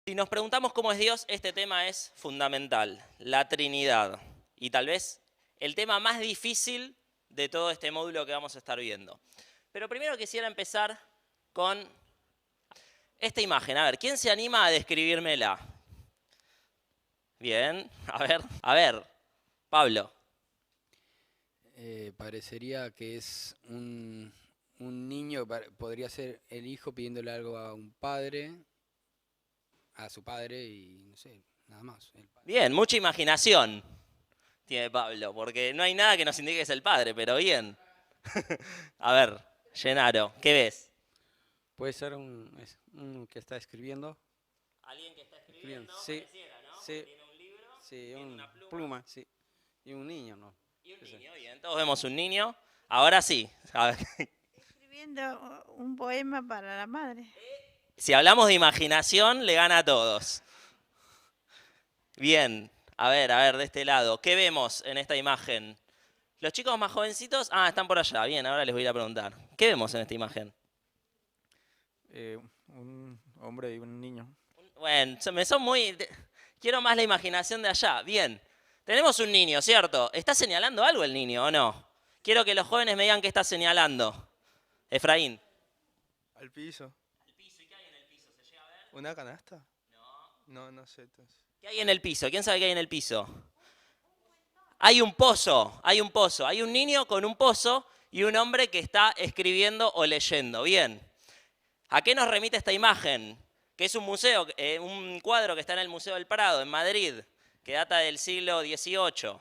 Si nos preguntamos cómo es Dios, este tema es fundamental, la Trinidad. Y tal vez el tema más difícil de todo este módulo que vamos a estar viendo. Pero primero quisiera empezar con esta imagen. A ver, ¿quién se anima a describírmela? Bien, a ver, Pablo. Parecería que es un niño, podría ser el hijo pidiéndole algo a un padre, a su padre y no sé, nada más. Bien, mucha imaginación tiene Pablo, porque no hay nada que nos indique que es el padre, pero bien. A ver, Gennaro, ¿qué ves? Puede ser un que está escribiendo. Alguien que está escribiendo, Sí, pareciera, ¿no? Porque sí, tiene un libro, sí, tiene un una pluma pluma, sí. Y un niño, ¿no? y un ¿Qué sé? niño. Bien, todos vemos un niño. Ahora sí. A ver, Escribiendo un poema para la madre. si hablamos de imaginación, le gana a todos. Bien, a ver, de este lado. ¿Qué vemos en esta imagen? Los chicos más jovencitos, están por allá. Bien, ahora les voy a ir a preguntar. ¿Qué vemos en esta imagen? Un hombre y un niño. Bueno, me son muy... Quiero más la imaginación de allá. Bien, tenemos un niño, ¿cierto? ¿Está señalando algo el niño o no? Quiero que los jóvenes me digan qué está señalando. Efraín. Al piso. ¿El piso? ¿Y qué hay en el piso? ¿Se llega a ver? ¿Una canasta? No, no sé entonces. ¿Qué hay en el piso? ¿Quién sabe qué hay en el piso? Hay un pozo, hay un pozo. Hay un niño con un pozo y un hombre que está escribiendo o leyendo. Bien. ¿A qué nos remite esta imagen? Que es un museo, un cuadro que está en el Museo del Prado, en Madrid, que data del siglo XVIII.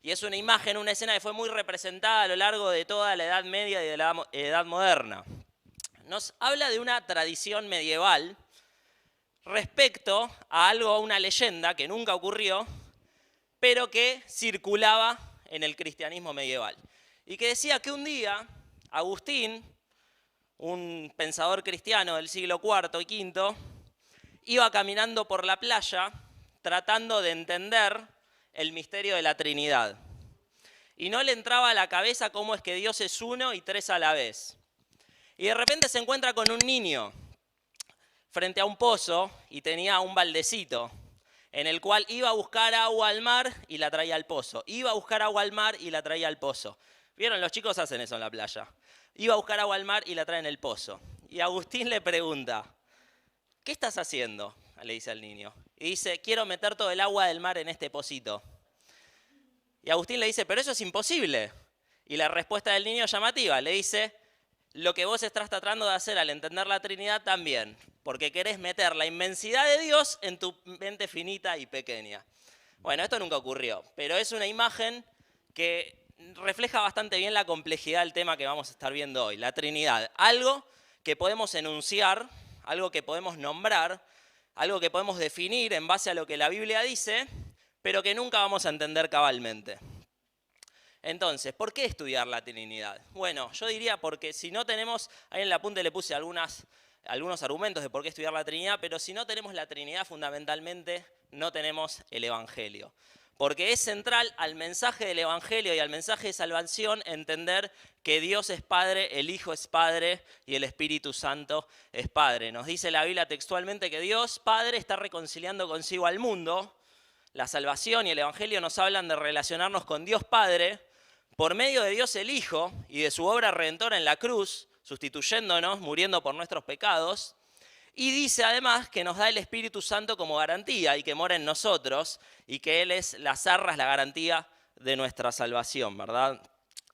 Y es una imagen, una escena que fue muy representada a lo largo de toda la Edad Media y de la Edad Moderna. Nos habla de una tradición medieval respecto a algo, a una leyenda que nunca ocurrió, pero que circulaba en el cristianismo medieval. Y que decía que un día Agustín, un pensador cristiano del siglo IV y V, iba caminando por la playa tratando de entender el misterio de la Trinidad. Y no le entraba a la cabeza cómo es que Dios es uno y tres a la vez. Y de repente se encuentra con un niño frente a un pozo y tenía un baldecito en el cual iba a buscar agua al mar y la traía al pozo. Iba a buscar agua al mar y la traía al pozo. ¿Vieron? Los chicos hacen eso en la playa. Iba a buscar agua al mar y la trae en el pozo. Y Agustín le pregunta, ¿qué estás haciendo? Le dice al niño. Y dice, quiero meter todo el agua del mar en este pocito. Y Agustín le dice, pero eso es imposible. Y la respuesta del niño llamativa, le dice, lo que vos estás tratando de hacer al entender la Trinidad también, porque querés meter la inmensidad de Dios en tu mente finita y pequeña. Bueno, esto nunca ocurrió, pero es una imagen que refleja bastante bien la complejidad del tema que vamos a estar viendo hoy, la Trinidad. Algo que podemos enunciar, algo que podemos nombrar, algo que podemos definir en base a lo que la Biblia dice, pero que nunca vamos a entender cabalmente. Entonces, ¿por qué estudiar la Trinidad? Bueno, yo diría porque si no tenemos, ahí en la punta le puse algunos argumentos de por qué estudiar la Trinidad, pero si no tenemos la Trinidad fundamentalmente no tenemos el Evangelio. Porque es central al mensaje del Evangelio y al mensaje de salvación entender que Dios es Padre, el Hijo es Padre y el Espíritu Santo es Padre. Nos dice la Biblia textualmente que Dios Padre está reconciliando consigo al mundo. La salvación y el Evangelio nos hablan de relacionarnos con Dios Padre por medio de Dios el Hijo y de su obra redentora en la cruz, sustituyéndonos, muriendo por nuestros pecados. Y dice además que nos da el Espíritu Santo como garantía y que mora en nosotros y que Él es las arras, la garantía de nuestra salvación, ¿verdad?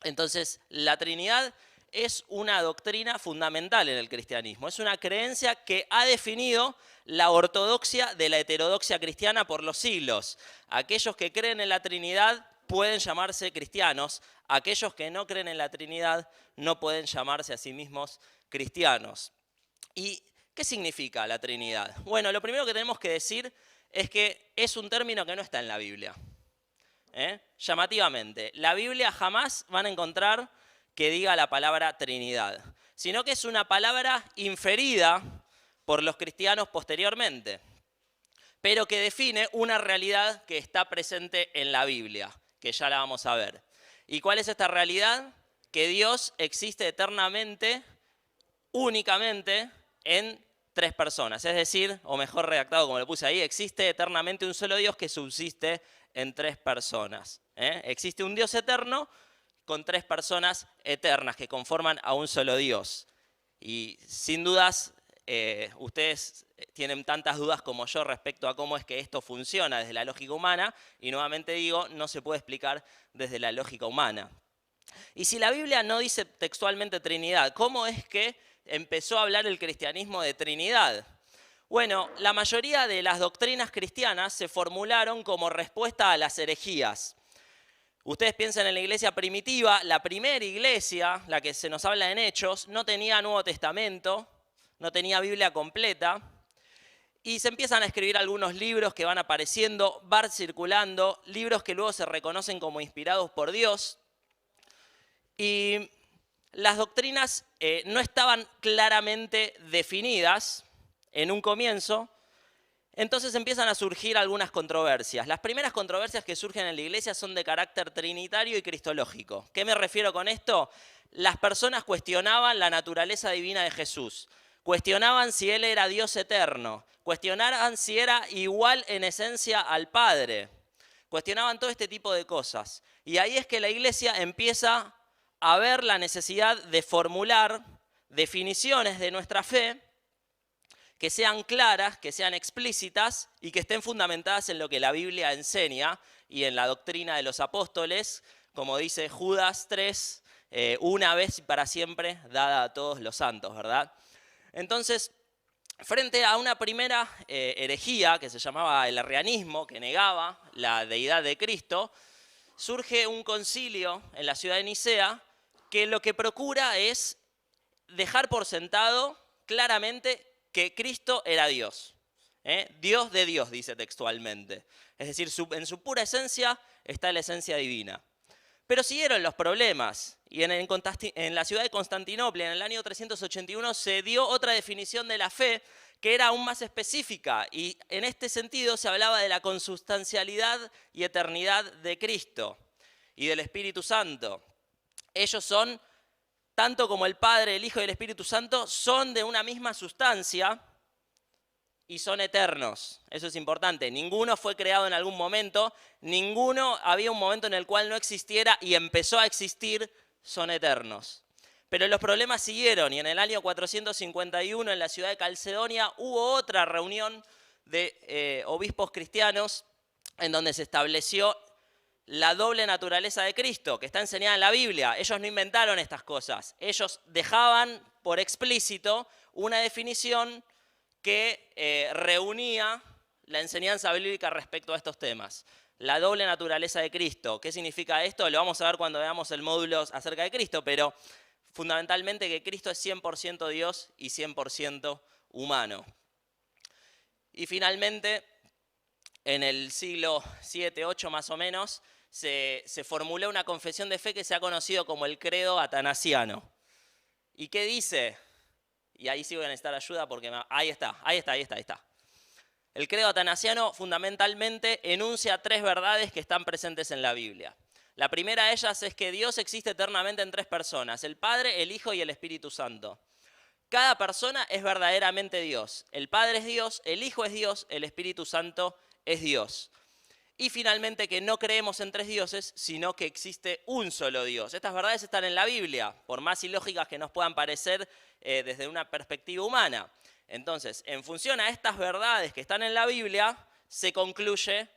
Entonces, la Trinidad es una doctrina fundamental en el cristianismo. Es una creencia que ha definido la ortodoxia de la heterodoxia cristiana por los siglos. Aquellos que creen en la Trinidad pueden llamarse cristianos. Aquellos que no creen en la Trinidad no pueden llamarse a sí mismos cristianos. ¿Y qué significa la Trinidad? Bueno, lo primero que tenemos que decir es que es un término que no está en la Biblia. Llamativamente, la Biblia jamás van a encontrar que diga la palabra Trinidad, sino que es una palabra inferida por los cristianos posteriormente, pero que define una realidad que está presente en la Biblia, que ya la vamos a ver. ¿Y cuál es esta realidad? Que Dios existe eternamente, únicamente, en tres personas. Es decir, o mejor redactado como lo puse ahí, existe eternamente un solo Dios que subsiste en tres personas. Existe un Dios eterno con tres personas eternas que conforman a un solo Dios. Y sin dudas, ustedes tienen tantas dudas como yo respecto a cómo es que esto funciona desde la lógica humana, y nuevamente digo, no se puede explicar desde la lógica humana. Y si la Biblia no dice textualmente Trinidad, ¿cómo es que empezó a hablar el cristianismo de Trinidad? Bueno, la mayoría de las doctrinas cristianas se formularon como respuesta a las herejías. Ustedes piensan en la iglesia primitiva, la primera iglesia, la que se nos habla en Hechos, no tenía Nuevo Testamento, no tenía Biblia completa, y se empiezan a escribir algunos libros que van apareciendo, van circulando, libros que luego se reconocen como inspirados por Dios, y las doctrinas no estaban claramente definidas en un comienzo. Entonces empiezan a surgir algunas controversias. Las primeras controversias que surgen en la iglesia son de carácter trinitario y cristológico. ¿Qué me refiero con esto? Las personas cuestionaban la naturaleza divina de Jesús, cuestionaban si Él era Dios eterno, cuestionaban si era igual en esencia al Padre, cuestionaban todo este tipo de cosas. Y ahí es que la iglesia empieza a ver la necesidad de formular definiciones de nuestra fe que sean claras, que sean explícitas y que estén fundamentadas en lo que la Biblia enseña y en la doctrina de los apóstoles, como dice Judas 3, una vez y para siempre dada a todos los santos, ¿verdad? Entonces, frente a una primera herejía que se llamaba el arrianismo, que negaba la deidad de Cristo, surge un concilio en la ciudad de Nicea que lo que procura es dejar por sentado claramente que Cristo era Dios. Dios de Dios, dice textualmente. Es decir, en su pura esencia está la esencia divina. Pero siguieron los problemas, y en la ciudad de Constantinopla, en el año 381, se dio otra definición de la fe que era aún más específica, y en este sentido se hablaba de la consustancialidad y eternidad de Cristo y del Espíritu Santo. Ellos son, tanto como el Padre, el Hijo y el Espíritu Santo, son de una misma sustancia y son eternos. Eso es importante. Ninguno fue creado en algún momento, había un momento en el cual no existiera y empezó a existir, son eternos. Pero los problemas siguieron, y en el año 451 en la ciudad de Calcedonia hubo otra reunión de obispos cristianos en donde se estableció la doble naturaleza de Cristo, que está enseñada en la Biblia. Ellos no inventaron estas cosas. Ellos dejaban por explícito una definición que reunía la enseñanza bíblica respecto a estos temas. La doble naturaleza de Cristo. ¿Qué significa esto? Lo vamos a ver cuando veamos el módulo acerca de Cristo, pero fundamentalmente que Cristo es 100% Dios y 100% humano. Y finalmente, en el siglo 7, 8 más o menos, se formuló una confesión de fe que se ha conocido como el credo atanasiano. ¿Y qué dice? Y ahí sí voy a necesitar ayuda porque ahí está. El credo atanasiano fundamentalmente enuncia tres verdades que están presentes en la Biblia. La primera de ellas es que Dios existe eternamente en tres personas, el Padre, el Hijo y el Espíritu Santo. Cada persona es verdaderamente Dios. El Padre es Dios, el Hijo es Dios, el Espíritu Santo es Dios. Y finalmente que no creemos en tres dioses, sino que existe un solo Dios. Estas verdades están en la Biblia, por más ilógicas que nos puedan parecer desde una perspectiva humana. Entonces, en función a estas verdades que están en la Biblia, se concluye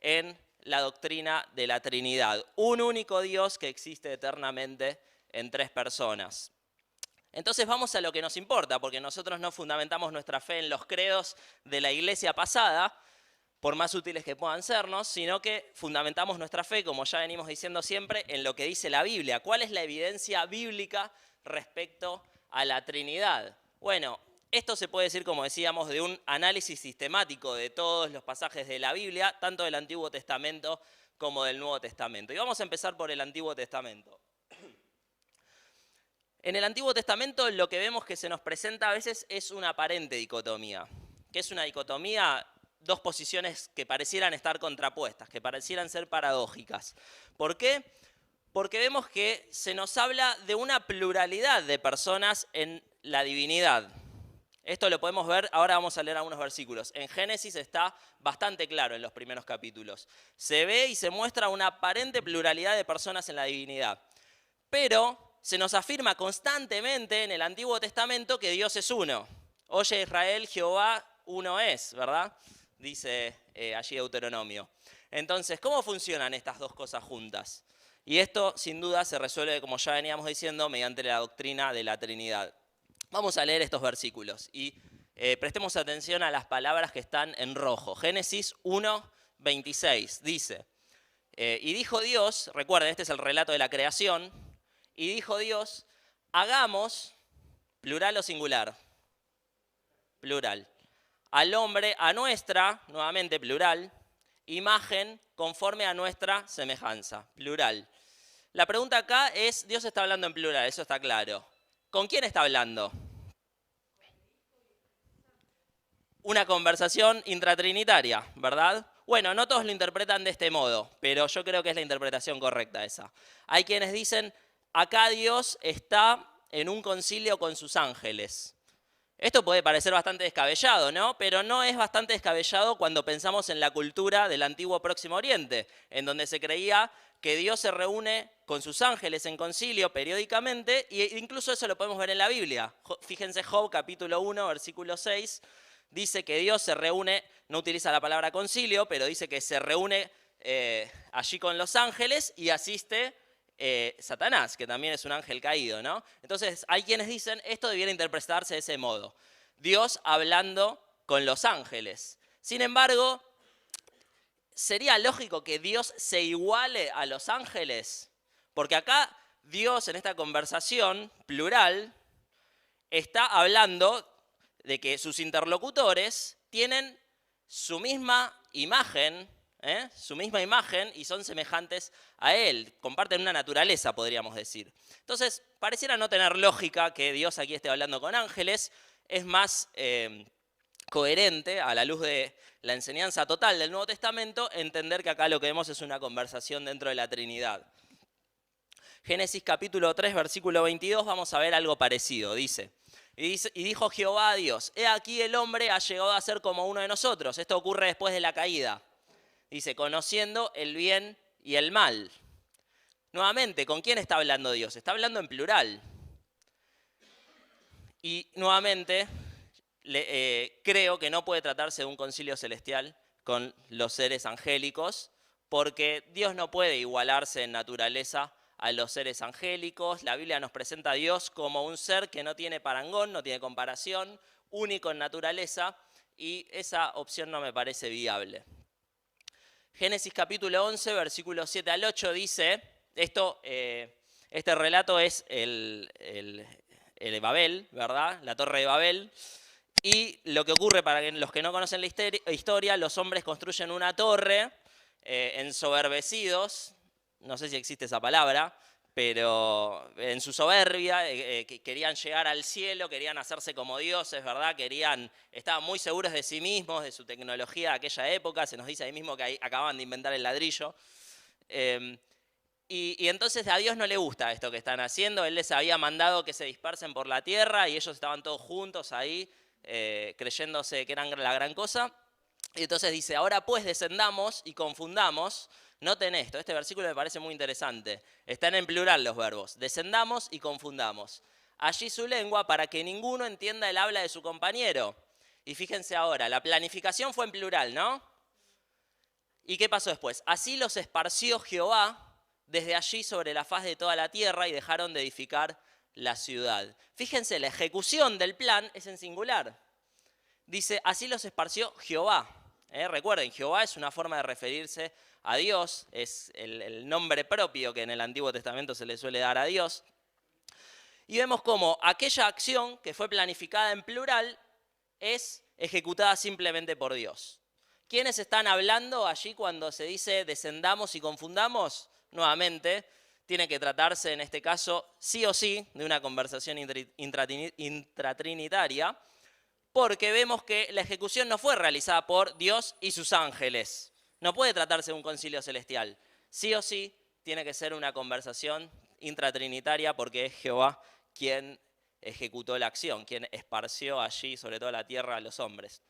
en la doctrina de la Trinidad. Un único Dios que existe eternamente en tres personas. Entonces vamos a lo que nos importa, porque nosotros no fundamentamos nuestra fe en los credos de la iglesia pasada, por más útiles que puedan sernos, sino que fundamentamos nuestra fe, como ya venimos diciendo siempre, en lo que dice la Biblia. ¿Cuál es la evidencia bíblica respecto a la Trinidad? Bueno, esto se puede decir, como decíamos, de un análisis sistemático de todos los pasajes de la Biblia, tanto del Antiguo Testamento como del Nuevo Testamento. Y vamos a empezar por el Antiguo Testamento. En el Antiguo Testamento lo que vemos que se nos presenta a veces es una aparente dicotomía. ¿Qué es una dicotomía? Dos posiciones que parecieran estar contrapuestas, que parecieran ser paradójicas. ¿Por qué? Porque vemos que se nos habla de una pluralidad de personas en la divinidad. Esto lo podemos ver, ahora vamos a leer algunos versículos. En Génesis está bastante claro en los primeros capítulos. Se ve y se muestra una aparente pluralidad de personas en la divinidad. Pero se nos afirma constantemente en el Antiguo Testamento que Dios es uno. Oye Israel, Jehová uno es, ¿verdad? Dice allí Deuteronomio. Entonces, ¿cómo funcionan estas dos cosas juntas? Y esto, sin duda, se resuelve, como ya veníamos diciendo, mediante la doctrina de la Trinidad. Vamos a leer estos versículos y prestemos atención a las palabras que están en rojo. Génesis 1, 26 dice, y dijo Dios, recuerden, este es el relato de la creación, y dijo Dios, hagamos, plural o singular, plural, al hombre a nuestra, nuevamente plural, imagen conforme a nuestra semejanza, plural. La pregunta acá es, Dios está hablando en plural, eso está claro. ¿Con quién está hablando? Una conversación intratrinitaria, ¿verdad? Bueno, no todos lo interpretan de este modo, pero yo creo que es la interpretación correcta esa. Hay quienes dicen, acá Dios está en un concilio con sus ángeles. Esto puede parecer bastante descabellado, ¿no? Pero no es bastante descabellado cuando pensamos en la cultura del antiguo Próximo Oriente, en donde se creía que Dios se reúne con sus ángeles en concilio periódicamente, e incluso eso lo podemos ver en la Biblia. Fíjense Job capítulo 1, versículo 6, dice que Dios se reúne, no utiliza la palabra concilio, pero dice que se reúne allí con los ángeles y asiste Satanás, que también es un ángel caído, ¿no? Entonces hay quienes dicen, esto debiera interpretarse de ese modo. Dios hablando con los ángeles. Sin embargo, ¿sería lógico que Dios se iguale a los ángeles? Porque acá Dios en esta conversación plural está hablando de que sus interlocutores tienen su misma imagen, y son semejantes a Él, comparten una naturaleza, podríamos decir. Entonces, pareciera no tener lógica que Dios aquí esté hablando con ángeles, es más coherente a la luz de la enseñanza total del Nuevo Testamento, entender que acá lo que vemos es una conversación dentro de la Trinidad. Génesis capítulo 3, versículo 22, vamos a ver algo parecido, dice, y dijo Jehová a Dios, he aquí el hombre ha llegado a ser como uno de nosotros, esto ocurre después de la caída, dice, conociendo el bien y el mal. Nuevamente, ¿con quién está hablando Dios? Está hablando en plural. Y nuevamente, creo que no puede tratarse de un concilio celestial con los seres angélicos, porque Dios no puede igualarse en naturaleza a los seres angélicos. La Biblia nos presenta a Dios como un ser que no tiene parangón, no tiene comparación, único en naturaleza, y esa opción no me parece viable. Génesis capítulo 11, versículos 7 al 8 dice, este relato es el de Babel, ¿verdad? La torre de Babel. Y lo que ocurre, para los que no conocen la historia, los hombres construyen una torre ensoberbecidos, no sé si existe esa palabra, pero en su soberbia querían llegar al cielo, querían hacerse como dioses, ¿verdad? Estaban muy seguros de sí mismos, de su tecnología de aquella época, se nos dice ahí mismo que acababan de inventar el ladrillo. Y entonces a Dios no le gusta esto que están haciendo, Él les había mandado que se dispersen por la tierra y ellos estaban todos juntos ahí, creyéndose que eran la gran cosa. Y entonces dice, ahora pues descendamos y confundamos. Noten esto, este versículo me parece muy interesante. Están en plural los verbos. Descendamos y confundamos. Allí su lengua para que ninguno entienda el habla de su compañero. Y fíjense ahora, la planificación fue en plural, ¿no? ¿Y qué pasó después? Así los esparció Jehová desde allí sobre la faz de toda la tierra y dejaron de edificar la ciudad. Fíjense, la ejecución del plan es en singular. Dice, así los esparció Jehová. Recuerden, Jehová es una forma de referirse a Dios, es el nombre propio que en el Antiguo Testamento se le suele dar a Dios. Y vemos cómo aquella acción que fue planificada en plural es ejecutada simplemente por Dios. ¿Quiénes están hablando allí cuando se dice descendamos y confundamos? Nuevamente, tiene que tratarse en este caso sí o sí de una conversación intratrinitaria, porque vemos que la ejecución no fue realizada por Dios y sus ángeles. No puede tratarse de un concilio celestial. Sí o sí tiene que ser una conversación intratrinitaria porque es Jehová quien ejecutó la acción, quien esparció allí sobre toda la tierra a los hombres.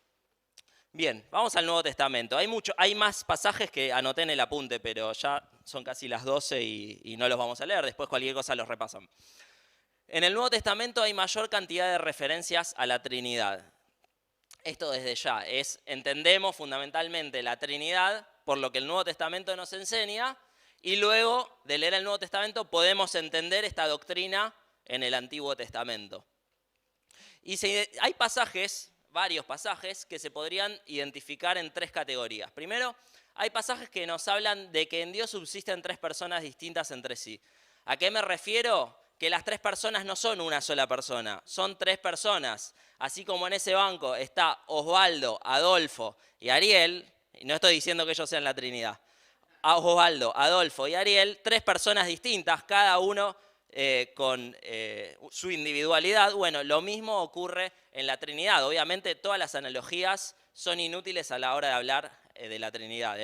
Bien, vamos al Nuevo Testamento. Hay más pasajes que anoté en el apunte, pero ya son casi las 12 y no los vamos a leer, después cualquier cosa los repasan. En el Nuevo Testamento hay mayor cantidad de referencias a la Trinidad. Esto desde ya, entendemos fundamentalmente la Trinidad por lo que el Nuevo Testamento nos enseña, y luego de leer el Nuevo Testamento podemos entender esta doctrina en el Antiguo Testamento. Y hay pasajes, varios pasajes, que se podrían identificar en tres categorías. Primero, hay pasajes que nos hablan de que en Dios subsisten tres personas distintas entre sí. ¿A qué me refiero? Que las tres personas no son una sola persona, son tres personas. Así como en ese banco está Osvaldo, Adolfo y Ariel, y no estoy diciendo que ellos sean la Trinidad, Osvaldo, Adolfo y Ariel, tres personas distintas, cada uno con su individualidad. Bueno, lo mismo ocurre en la Trinidad. Obviamente todas las analogías son inútiles a la hora de hablar de la Trinidad,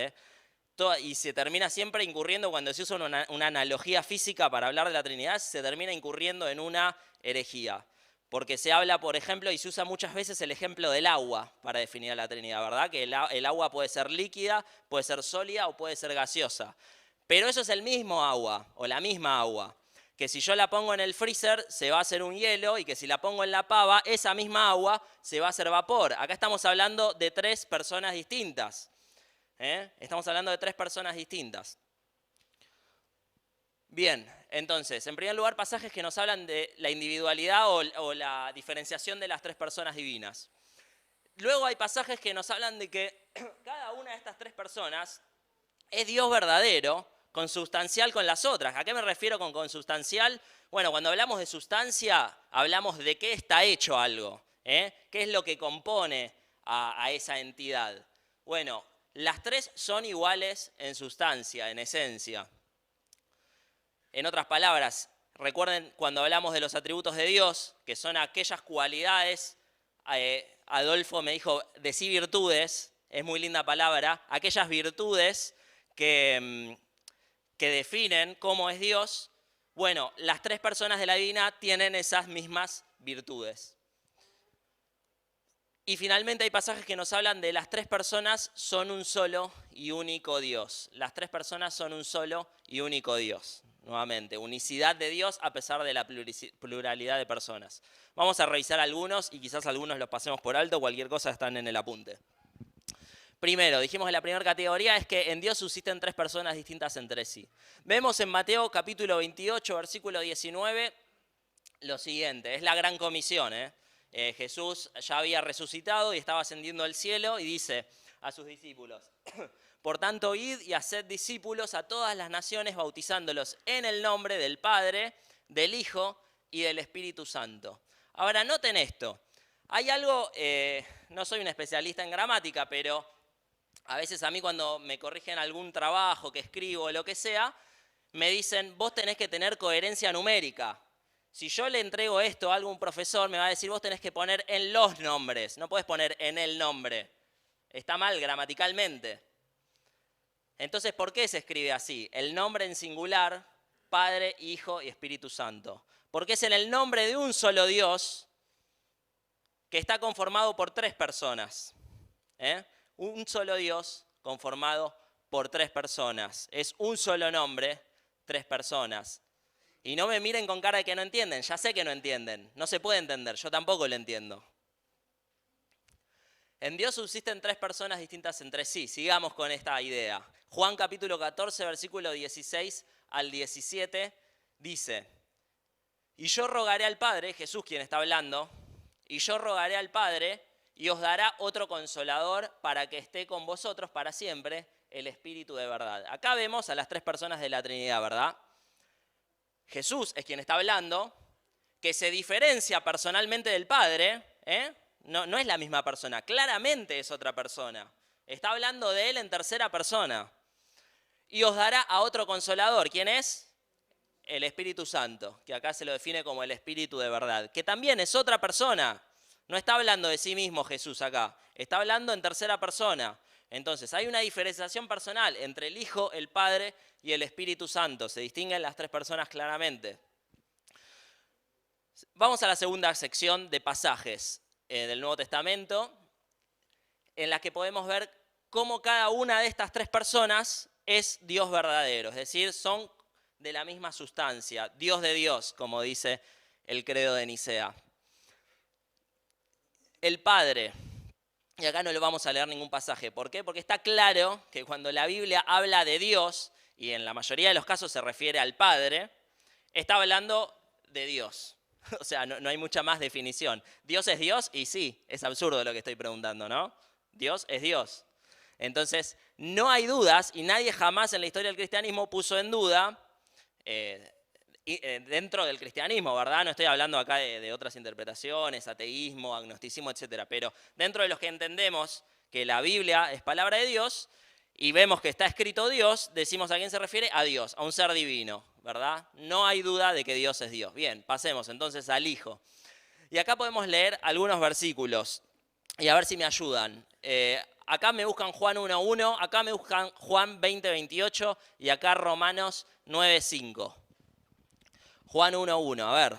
y se termina siempre incurriendo, cuando se usa una analogía física para hablar de la Trinidad, se termina incurriendo en una herejía. Porque se habla, por ejemplo, y se usa muchas veces el ejemplo del agua para definir a la Trinidad, ¿verdad? Que el agua puede ser líquida, puede ser sólida o puede ser gaseosa. Pero eso es el mismo agua o la misma agua. Que si yo la pongo en el freezer se va a hacer un hielo, y que si la pongo en la pava, esa misma agua se va a hacer vapor. Acá estamos hablando de tres personas distintas. Estamos hablando de tres personas distintas. Bien, entonces, en primer lugar, pasajes que nos hablan de la individualidad o la diferenciación de las tres personas divinas. Luego hay pasajes que nos hablan de que cada una de estas tres personas es Dios verdadero, consustancial con las otras. ¿A qué me refiero con consustancial? Bueno, cuando hablamos de sustancia, hablamos de qué está hecho algo, qué es lo que compone a esa entidad. Bueno, las tres son iguales en sustancia, en esencia. En otras palabras, recuerden cuando hablamos de los atributos de Dios, que son aquellas cualidades, Adolfo me dijo, decí virtudes, es muy linda palabra, aquellas virtudes que definen cómo es Dios. Bueno, las tres personas de la Divina tienen esas mismas virtudes. Y finalmente hay pasajes que nos hablan de las tres personas son un solo y único Dios. Las tres personas son un solo y único Dios. Nuevamente, unicidad de Dios a pesar de la pluralidad de personas. Vamos a revisar algunos y quizás algunos los pasemos por alto, cualquier cosa están en el apunte. Primero, dijimos que la primera categoría es que en Dios subsisten tres personas distintas entre sí. Vemos en Mateo capítulo 28, versículo 19, lo siguiente, es la gran comisión. Jesús ya había resucitado y estaba ascendiendo al cielo y dice a sus discípulos: por tanto, id y haced discípulos a todas las naciones, bautizándolos en el nombre del Padre, del Hijo y del Espíritu Santo. Ahora, noten esto. Hay algo, no soy un especialista en gramática, pero a veces a mí cuando me corrigen algún trabajo que escribo o lo que sea, me dicen, vos tenés que tener coherencia numérica. Si yo le entrego esto a algún profesor, me va a decir, vos tenés que poner en los nombres, no podés poner en el nombre. Está mal gramaticalmente. Entonces, ¿por qué se escribe así? El nombre en singular, Padre, Hijo y Espíritu Santo. Porque es en el nombre de un solo Dios que está conformado por tres personas. Un solo Dios conformado por tres personas. Es un solo nombre, tres personas. Y no me miren con cara de que no entienden, ya sé que no entienden. No se puede entender, yo tampoco lo entiendo. En Dios subsisten tres personas distintas entre sí. Sigamos con esta idea. Juan capítulo 14, versículo 16 al 17, dice: y yo rogaré al Padre, Jesús quien está hablando, y yo rogaré al Padre y os dará otro consolador para que esté con vosotros para siempre, el Espíritu de verdad. Acá vemos a las tres personas de la Trinidad, ¿verdad? Jesús es quien está hablando, que se diferencia personalmente del Padre, No es la misma persona, claramente es otra persona. Está hablando de él en tercera persona. Y os dará a otro consolador. ¿Quién es? El Espíritu Santo, que acá se lo define como el Espíritu de verdad, que también es otra persona. No está hablando de sí mismo Jesús acá, está hablando en tercera persona. Entonces hay una diferenciación personal entre el Hijo, el Padre y el Espíritu Santo. Se distinguen las tres personas claramente. Vamos a la segunda sección de pasajes del Nuevo Testamento, en la que podemos ver cómo cada una de estas tres personas es Dios verdadero, es decir, son de la misma sustancia, Dios de Dios, como dice el credo de Nicea. El Padre, y acá no le vamos a leer ningún pasaje, ¿por qué? Porque está claro que cuando la Biblia habla de Dios, y en la mayoría de los casos se refiere al Padre, está hablando de Dios. O sea, no hay mucha más definición. ¿Dios es Dios? Y sí, es absurdo lo que estoy preguntando, ¿no? Dios es Dios. Entonces, no hay dudas, y nadie jamás en la historia del cristianismo puso en duda, dentro del cristianismo, ¿verdad? No estoy hablando acá de otras interpretaciones, ateísmo, agnosticismo, etcétera, pero dentro de los que entendemos que la Biblia es palabra de Dios y vemos que está escrito Dios, decimos a quién se refiere, a Dios, a un ser divino, ¿verdad? No hay duda de que Dios es Dios. Bien, pasemos entonces al Hijo. Y acá podemos leer algunos versículos y a ver si me ayudan. Acá me buscan Juan 1:1, acá me buscan Juan 20:28 y acá Romanos 9:5. Juan 1:1, a ver.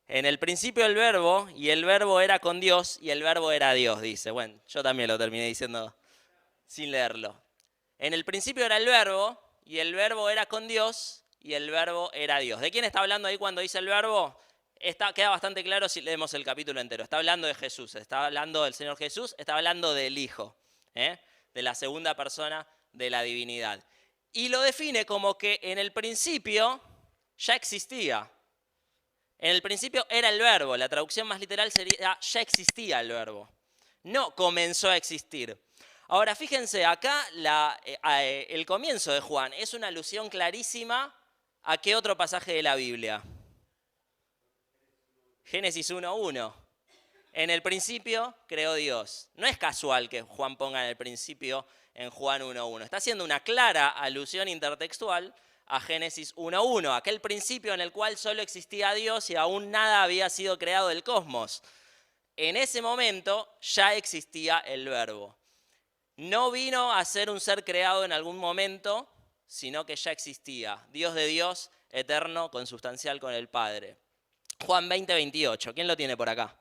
En el principio el verbo, y el verbo era con Dios, y el verbo era Dios, dice. Bueno, yo también lo terminé diciendo sin leerlo. En el principio era el verbo, y el verbo era con Dios, y el verbo era Dios. ¿De quién está hablando ahí cuando dice el verbo? Queda bastante claro si leemos el capítulo entero. Está hablando de Jesús, está hablando del Señor Jesús, está hablando del Hijo, de la segunda persona de la divinidad. Y lo define como que en el principio ya existía. En el principio era el verbo, la traducción más literal sería ya existía el verbo. No comenzó a existir. Ahora fíjense, acá el comienzo de Juan es una alusión clarísima a qué otro pasaje de la Biblia. Génesis 1:1. En el principio creó Dios. No es casual que Juan ponga en el principio en Juan 1:1. Está haciendo una clara alusión intertextual a Génesis 1:1, aquel principio en el cual solo existía Dios y aún nada había sido creado del cosmos. En ese momento ya existía el verbo. No vino a ser un ser creado en algún momento, sino que ya existía. Dios de Dios, eterno, consubstancial con el Padre. Juan 20:28. ¿Quién lo tiene por acá?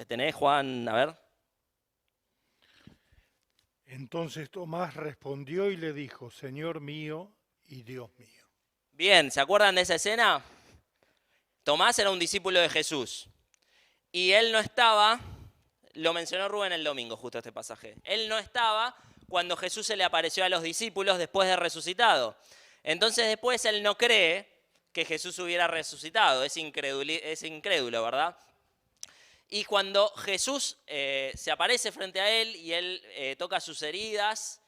¿Tenés, Juan? A ver. Entonces Tomás respondió y le dijo, Señor mío y Dios mío. Bien, ¿se acuerdan de esa escena? Tomás era un discípulo de Jesús. Y él no estaba, lo mencionó Rubén el domingo, justo este pasaje. Él no estaba cuando Jesús se le apareció a los discípulos después de resucitado. Entonces después él no cree que Jesús hubiera resucitado, es incrédulo, ¿verdad? Y cuando Jesús se aparece frente a él y él toca sus heridas,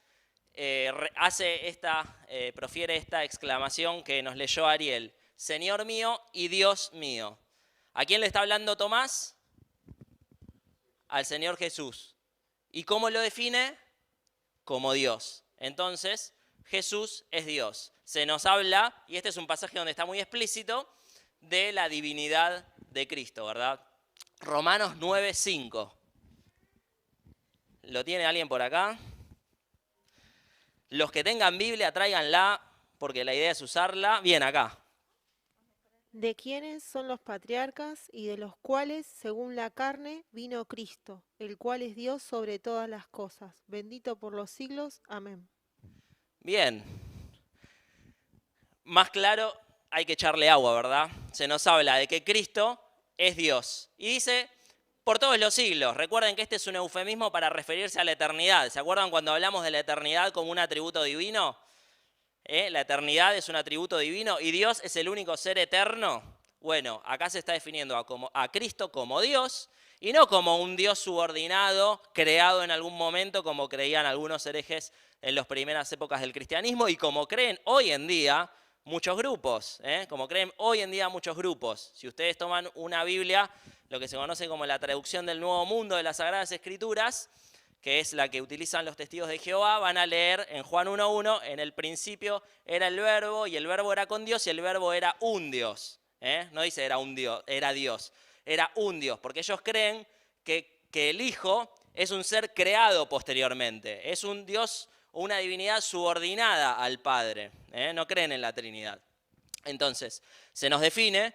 profiere esta exclamación que nos leyó Ariel, Señor mío y Dios mío. ¿A quién le está hablando Tomás? Al Señor Jesús. ¿Y cómo lo define? Como Dios. Entonces, Jesús es Dios. Se nos habla, y este es un pasaje donde está muy explícito, de la divinidad de Cristo, ¿verdad? Romanos 9:5. ¿Lo tiene alguien por acá? Los que tengan Biblia, tráiganla, porque la idea es usarla. Bien, acá. De quienes son los patriarcas y de los cuales, según la carne, vino Cristo, el cual es Dios sobre todas las cosas, bendito por los siglos. Amén. Bien. Más claro, hay que echarle agua, ¿verdad? Se nos habla de que Cristo es Dios. Y dice, por todos los siglos. Recuerden que este es un eufemismo para referirse a la eternidad. ¿Se acuerdan cuando hablamos de la eternidad como un atributo divino? La eternidad es un atributo divino y Dios es el único ser eterno. Bueno, acá se está definiendo a Cristo como Dios y no como un Dios subordinado, creado en algún momento, como creían algunos herejes en las primeras épocas del cristianismo y como creen hoy en día muchos grupos. Si ustedes toman una Biblia, lo que se conoce como la traducción del Nuevo Mundo de las Sagradas Escrituras, que es la que utilizan los testigos de Jehová, van a leer en Juan 1:1, en el principio era el verbo, y el verbo era con Dios, y el verbo era un Dios. No dice era un Dios, era Dios, era un Dios, porque ellos creen que el Hijo es un ser creado posteriormente, es un Dios una divinidad subordinada al Padre. No creen en la Trinidad. Entonces, se nos define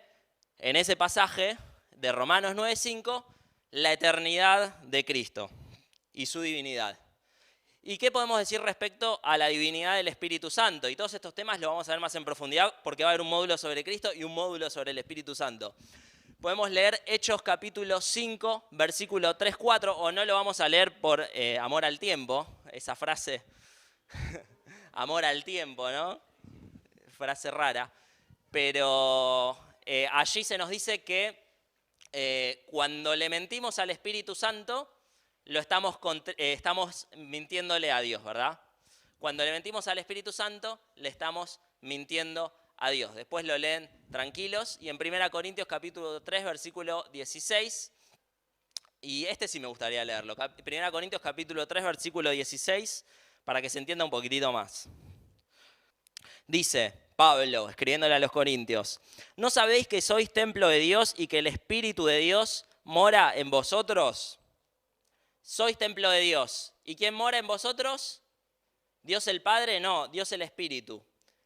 en ese pasaje de Romanos 9:5 la eternidad de Cristo y su divinidad. ¿Y qué podemos decir respecto a la divinidad del Espíritu Santo? Y todos estos temas los vamos a ver más en profundidad porque va a haber un módulo sobre Cristo y un módulo sobre el Espíritu Santo. Podemos leer Hechos capítulo 5, versículo 3-4, o no lo vamos a leer por amor al tiempo, esa frase, amor al tiempo, ¿no? Frase rara. Pero allí se nos dice que cuando le mentimos al Espíritu Santo, estamos mintiéndole a Dios, ¿verdad? Cuando le mentimos al Espíritu Santo, le estamos mintiendo a Dios. Después lo leen tranquilos. Y en 1 Corintios capítulo 3, versículo 16, y este sí me gustaría leerlo. 1 Corintios capítulo 3, versículo 16, para que se entienda un poquitito más. Dice Pablo, escribiéndole a los Corintios: ¿no sabéis que sois templo de Dios y que el Espíritu de Dios mora en vosotros? Sois templo de Dios. ¿Y quién mora en vosotros? ¿Dios el Padre? No, Dios el Espíritu.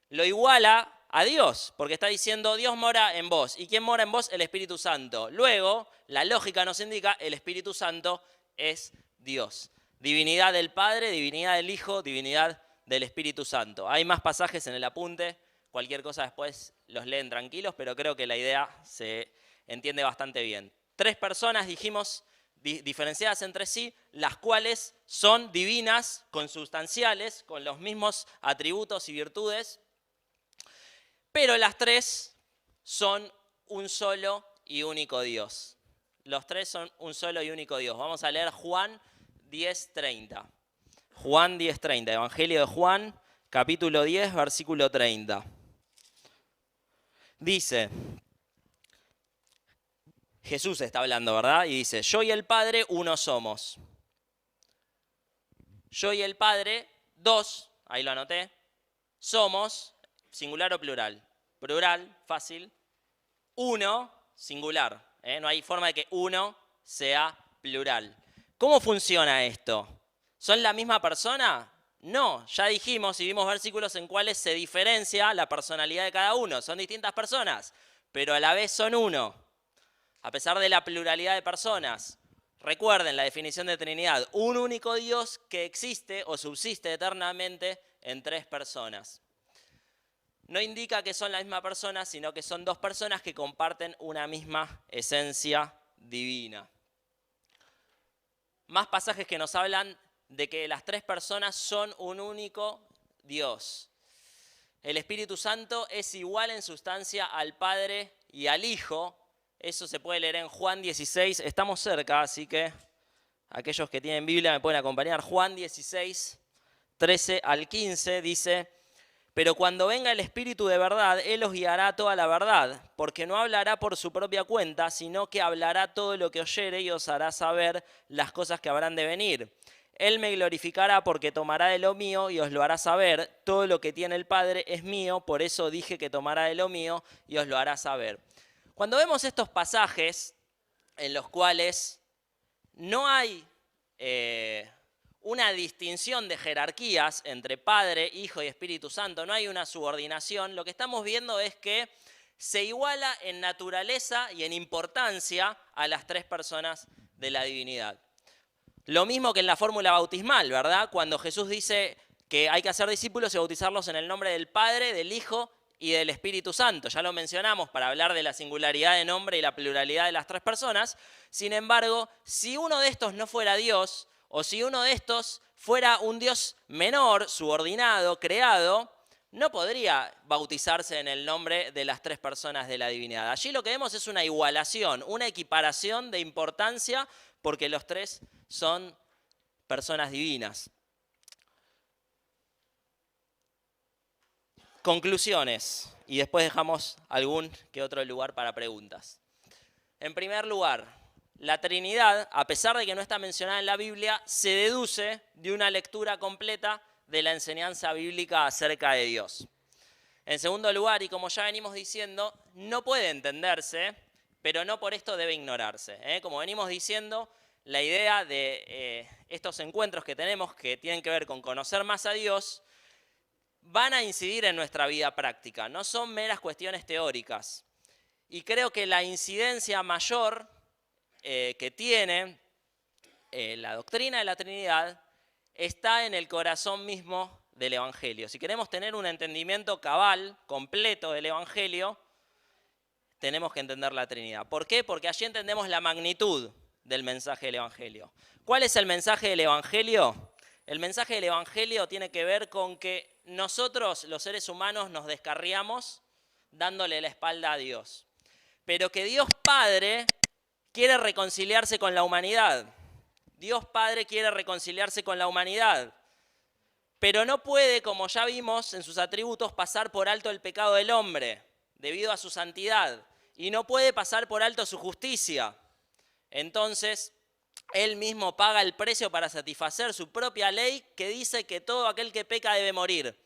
Lo iguala a Dios, porque está diciendo Dios mora en vos. ¿Y quién mora en vos? El Espíritu Santo. Luego, la lógica nos indica el Espíritu Santo es Dios. Divinidad del Padre, divinidad del Hijo, divinidad del Espíritu Santo. Hay más pasajes en el apunte, cualquier cosa después los leen tranquilos, pero creo que la idea se entiende bastante bien. 3 personas, dijimos, diferenciadas entre sí, las cuales son divinas, consubstanciales, con los mismos atributos y virtudes, pero las 3 son un solo y único Dios. Los 3 son un solo y único Dios. Vamos a leer Juan 10:30. Juan 10:30, Evangelio de Juan, capítulo 10, versículo 30. Dice, Jesús está hablando, ¿verdad? Y dice, yo y el Padre uno somos. Yo y el Padre, 2, ahí lo anoté, somos, singular o plural. Plural, fácil. 1, singular. No hay forma de que 1 sea plural. ¿Cómo funciona esto? ¿Son la misma persona? No, ya dijimos y vimos versículos en cuales se diferencia la personalidad de cada uno. Son distintas personas, pero a la vez son uno. A pesar de la pluralidad de personas. Recuerden la definición de Trinidad. Un único Dios que existe o subsiste eternamente en 3 personas. No indica que son la misma persona, sino que son 2 personas que comparten una misma esencia divina. Más pasajes que nos hablan de que las 3 personas son un único Dios. El Espíritu Santo es igual en sustancia al Padre y al Hijo. Eso se puede leer en Juan 16. Estamos cerca, así que aquellos que tienen Biblia me pueden acompañar. Juan 16, 13 al 15 dice: pero cuando venga el Espíritu de verdad, Él os guiará a toda la verdad, porque no hablará por su propia cuenta, sino que hablará todo lo que oyere y os hará saber las cosas que habrán de venir. Él me glorificará porque tomará de lo mío y os lo hará saber. Todo lo que tiene el Padre es mío, por eso dije que tomará de lo mío y os lo hará saber. Cuando vemos estos pasajes en los cuales no hay una distinción de jerarquías entre Padre, Hijo y Espíritu Santo, no hay una subordinación, lo que estamos viendo es que se iguala en naturaleza y en importancia a las 3 personas de la divinidad. Lo mismo que en la fórmula bautismal, ¿verdad? Cuando Jesús dice que hay que hacer discípulos y bautizarlos en el nombre del Padre, del Hijo y del Espíritu Santo. Ya lo mencionamos para hablar de la singularidad de nombre y la pluralidad de las 3 personas. Sin embargo, si uno de estos no fuera Dios, o si uno de estos fuera un Dios menor, subordinado, creado, no podría bautizarse en el nombre de las 3 personas de la divinidad. Allí lo que vemos es una igualación, una equiparación de importancia, porque los 3 son personas divinas. Conclusiones, y después dejamos algún que otro lugar para preguntas. En primer lugar, la Trinidad, a pesar de que no está mencionada en la Biblia, se deduce de una lectura completa de la enseñanza bíblica acerca de Dios. En segundo lugar, y como ya venimos diciendo, no puede entenderse, pero no por esto debe ignorarse. Como venimos diciendo, la idea de estos encuentros que tenemos que tienen que ver con conocer más a Dios, van a incidir en nuestra vida práctica, no son meras cuestiones teóricas. Y creo que la incidencia mayor que tiene la doctrina de la Trinidad está en el corazón mismo del Evangelio. Si queremos tener un entendimiento cabal, completo del Evangelio, tenemos que entender la Trinidad. ¿Por qué? Porque allí entendemos la magnitud del mensaje del Evangelio. ¿Cuál es el mensaje del Evangelio? El mensaje del Evangelio tiene que ver con que nosotros, los seres humanos, nos descarriamos dándole la espalda a Dios. Pero que Dios Padre quiere reconciliarse con la humanidad. Dios Padre quiere reconciliarse con la humanidad. Pero no puede, como ya vimos en sus atributos, pasar por alto el pecado del hombre, debido a su santidad. Y no puede pasar por alto su justicia. Entonces, Él mismo paga el precio para satisfacer su propia ley que dice que todo aquel que peca debe morir.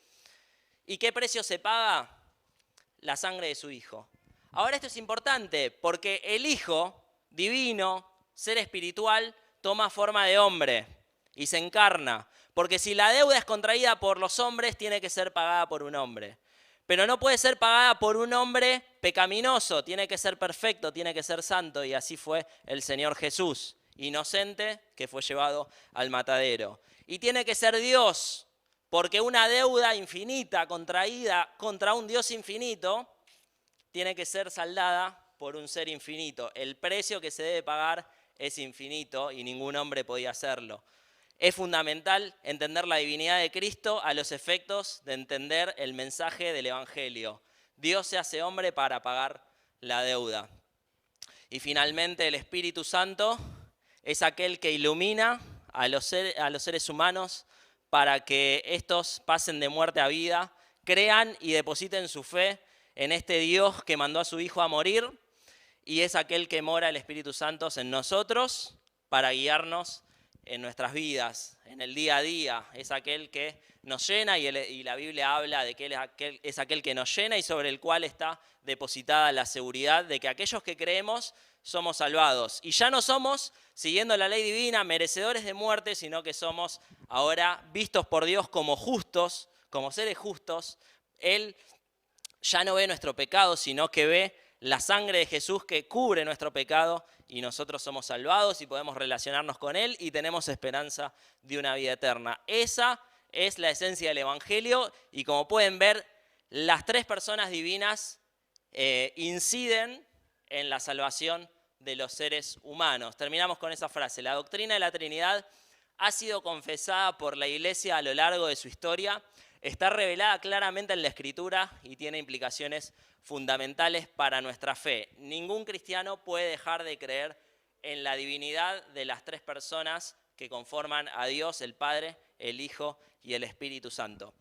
¿Y qué precio se paga? La sangre de su Hijo. Ahora esto es importante porque el Hijo divino, ser espiritual, toma forma de hombre y se encarna. Porque si la deuda es contraída por los hombres, tiene que ser pagada por un hombre. Pero no puede ser pagada por un hombre pecaminoso, tiene que ser perfecto, tiene que ser santo. Y así fue el Señor Jesús, inocente, que fue llevado al matadero. Y tiene que ser Dios, porque una deuda infinita contraída contra un Dios infinito tiene que ser saldada por un ser infinito. El precio que se debe pagar es infinito y ningún hombre podía hacerlo. Es fundamental entender la divinidad de Cristo a los efectos de entender el mensaje del Evangelio. Dios se hace hombre para pagar la deuda. Y finalmente el Espíritu Santo es aquel que ilumina a los seres humanos para que estos pasen de muerte a vida, crean y depositen su fe en este Dios que mandó a su Hijo a morir, y es aquel que mora el Espíritu Santo en nosotros para guiarnos en nuestras vidas, en el día a día. Es aquel que nos llena y la Biblia habla de que es aquel que nos llena y sobre el cual está depositada la seguridad de que aquellos que creemos somos salvados. Y ya no somos, siguiendo la ley divina, merecedores de muerte, sino que somos ahora vistos por Dios como justos, como seres justos. Él ya no ve nuestro pecado, sino que ve la sangre de Jesús que cubre nuestro pecado y nosotros somos salvados y podemos relacionarnos con Él y tenemos esperanza de una vida eterna. Esa es la esencia del Evangelio y como pueden ver, las tres personas divinas inciden en la salvación de los seres humanos. Terminamos con esa frase. La doctrina de la Trinidad ha sido confesada por la Iglesia a lo largo de su historia, está revelada claramente en la Escritura y tiene implicaciones fundamentales para nuestra fe. Ningún cristiano puede dejar de creer en la divinidad de las tres personas que conforman a Dios, el Padre, el Hijo y el Espíritu Santo.